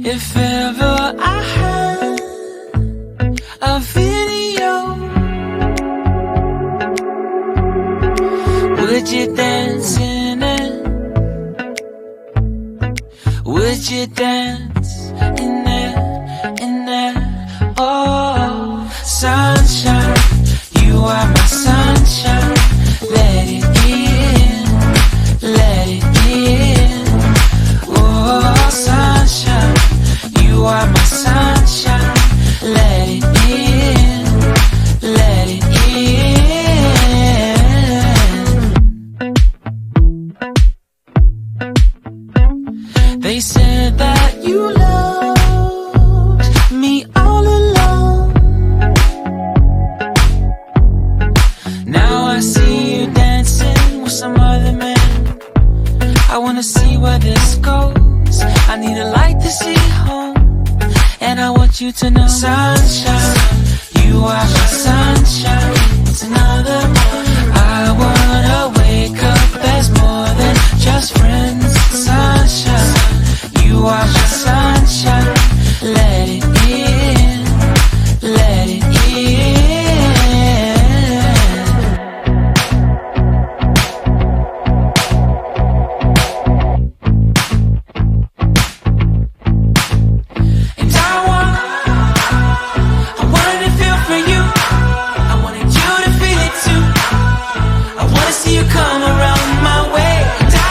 If ever I had a video, would you dance in it? Would you dance in it, in it? Oh, sunshine, you are my sunshine. Let it in, let it in. Oh, sunshine, you are my sunshine. Let it in, let it in. They said that you loved me all along. Now I see you dancing with some other man. I wanna see where this goes. I need a light to see home, and I want you to know, sunshine, you are my sunshine. It's another morning. I wanna wake up as more than just friends. Sunshine, you are my sunshine. Let it in, let it in. And I wanted to feel for you. I wanted you to feel it too. I wanna see you come around my way. And I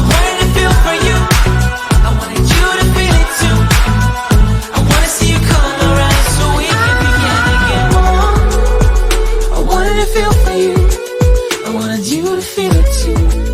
wanted to feel for you. I wanted you to feel it too. I wanna see you come around so we can begin again. I wanted to feel for you. I wanted you to feel it too.